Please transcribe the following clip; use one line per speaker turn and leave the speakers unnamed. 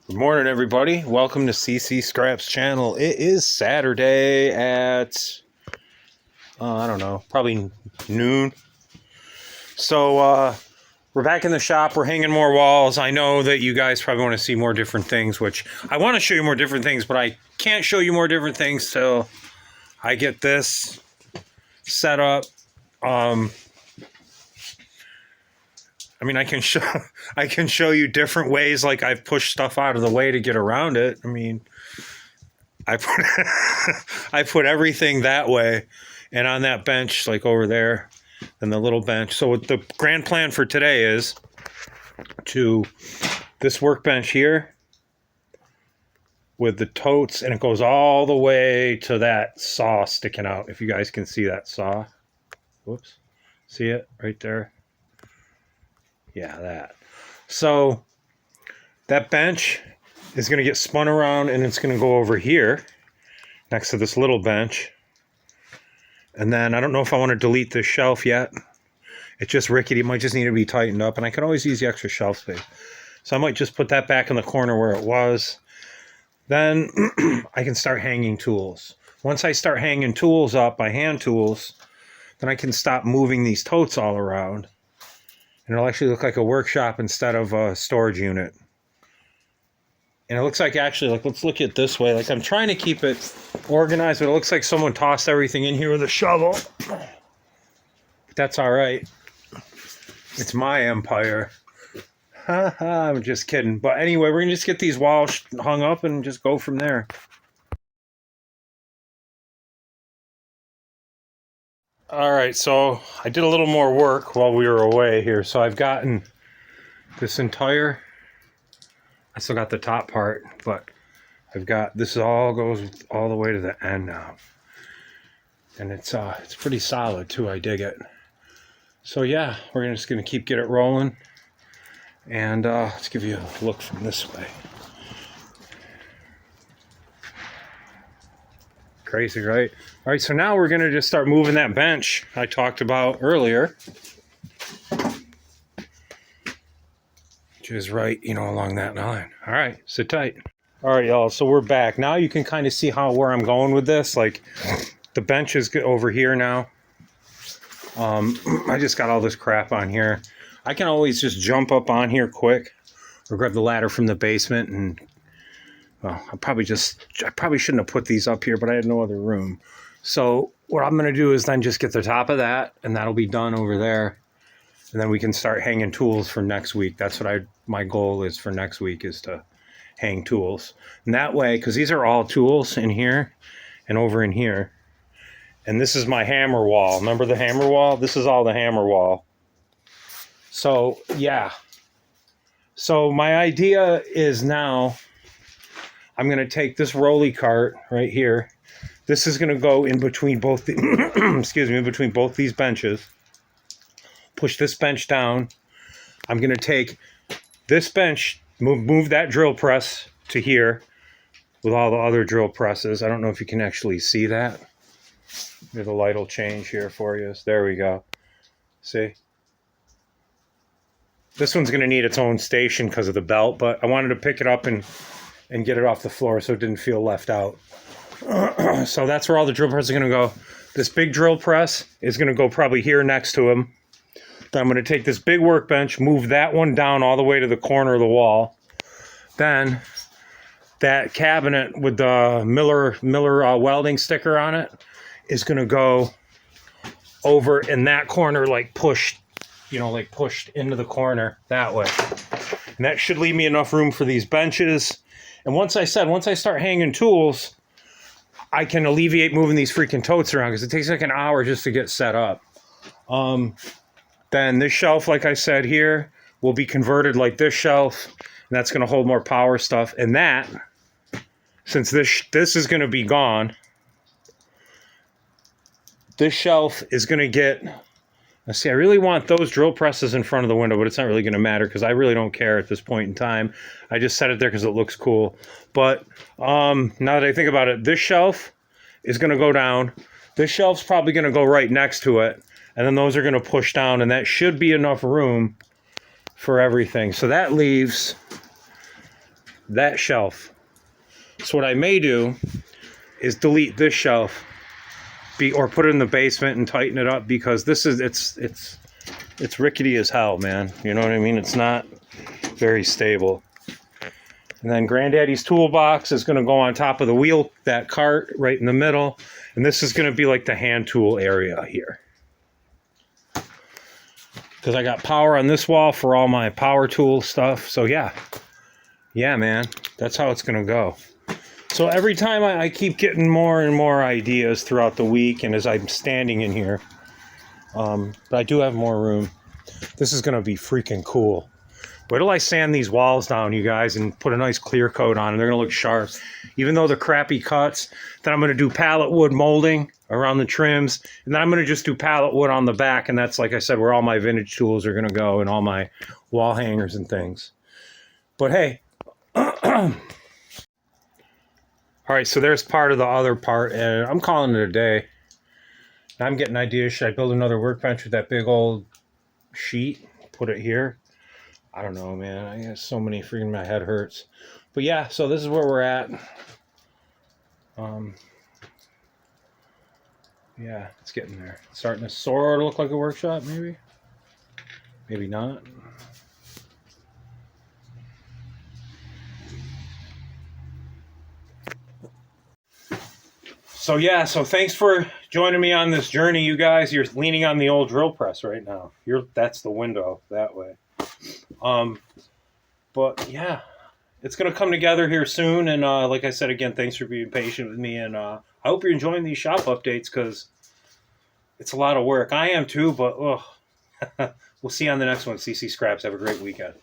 Good morning, everybody. Welcome to CC Scraps channel. It is Saturday at, I don't know, probably noon. So we're back in the shop. We're hanging more walls. I know that you guys probably want to see more different things, which I want to show you more different things, but I can't show you more different things till I get this set up. I mean, I can show you different ways, like I've pushed stuff out of the way to get around it. I mean, I put everything that way, and on that bench, like over there, and the little bench. So what the grand plan for today is to this workbench here with the totes, and it goes all the way to that saw sticking out. If you guys can see that saw, whoops, see it right there. Yeah, that. So that bench is going to get spun around, and it's going to go over here next to this little bench. And then I don't know if I want to delete this shelf yet. It's just rickety. It might just need to be tightened up, and I can always use the extra shelf space. So I might just put that back in the corner where it was. Then I can start hanging tools. Once I start hanging tools up by hand tools, then I can stop moving these totes all around. And it'll actually look like a workshop instead of a storage unit. And it looks like, actually, like, let's look at it this way. Like, I'm trying to keep it organized, but it looks like someone tossed everything in here with a shovel. But that's all right. It's my empire. I'm just kidding. But anyway, we're going to just get these walls hung up and just go from there. All right, so I did a little more work while we were away here. So I've gotten this entire, I still got the top part, but I've got, this all goes all the way to the end now. And it's pretty solid too, I dig it. So yeah, we're just gonna get it rolling. And let's give you a look from this way. Crazy, right? All right, so now we're gonna just start moving that bench I talked about earlier, which is right, along that line. All right, sit tight. All right, y'all, so we're back. Now you can kind of see where I'm going with this. Like, the bench is over here now. I just got all this crap on here. I can always just jump up on here quick or grab the ladder from the basement and, well, I probably shouldn't have put these up here, but I had no other room. So what I'm going to do is then just get the top of that, and that'll be done over there. And then we can start hanging tools for next week. That's what my goal is for next week, is to hang tools. And that way, because these are all tools in here and over in here. And this is my hammer wall. Remember the hammer wall? This is all the hammer wall. So, yeah. So my idea is now I'm going to take this rolly cart right here. This is going to go in between both the in between both these benches. Push this bench down. I'm going to take this bench, move that drill press to here with all the other drill presses. I don't know if you can actually see that. Maybe the light will change here for you. There we go. See? This one's going to need its own station because of the belt, but I wanted to pick it up and get it off the floor so it didn't feel left out. So that's where all the drill presses are going to go. This big drill press is going to go probably here next to him. Then I'm going to take this big workbench, move that one down all the way to the corner of the wall. Then that cabinet with the Miller welding sticker on it is going to go over in that corner, like pushed into the corner that way. And that should leave me enough room for these benches. And once I start hanging tools, I can alleviate moving these freaking totes around, because it takes like an hour just to get set up. Then this shelf, like I said here, will be converted like this shelf, and that's going to hold more power stuff. And that, since this is going to be gone, this shelf is going to get, let's see, I really want those drill presses in front of the window, but it's not really going to matter because I really don't care at this point in time. I just set it there because it looks cool. But now that I think about it, this shelf is going to go down. This shelf's probably going to go right next to it. And then those are going to push down, and that should be enough room for everything. So that leaves that shelf. So what I may do is delete this shelf, or put it in the basement and tighten it up, because this is it's rickety as hell, man. You know what I mean? It's not very stable. And then Granddaddy's toolbox is going to go on top of the wheel, that cart right in the middle. And this is going to be like the hand tool area here. Because I got power on this wall for all my power tool stuff. So yeah, man, that's how it's going to go. So every time I keep getting more and more ideas throughout the week, and as I'm standing in here, but I do have more room. This is going to be freaking cool. Wait till I sand these walls down, you guys, and put a nice clear coat on, and they're going to look sharp. Even though they're crappy cuts, then I'm going to do pallet wood molding around the trims, and then I'm going to just do pallet wood on the back, and that's, like I said, where all my vintage tools are going to go, and all my wall hangers and things. But hey, all right, so there's part of the other part, and I'm calling it a day. I'm getting ideas. Should I build another workbench with that big old sheet? Put it here? I don't know, man. I got so many freaking, my head hurts. But yeah, so this is where we're at. Yeah, it's getting there. It's starting to sort of look like a workshop, maybe. Maybe not. So yeah, so thanks for joining me on this journey, you guys. You're leaning on the old drill press right now. That's the window that way. But yeah, it's gonna come together here soon. And like I said again, thanks for being patient with me. And I hope you're enjoying these shop updates, because it's a lot of work. I am too. But we'll see you on the next one. CC Scraps. Have a great weekend.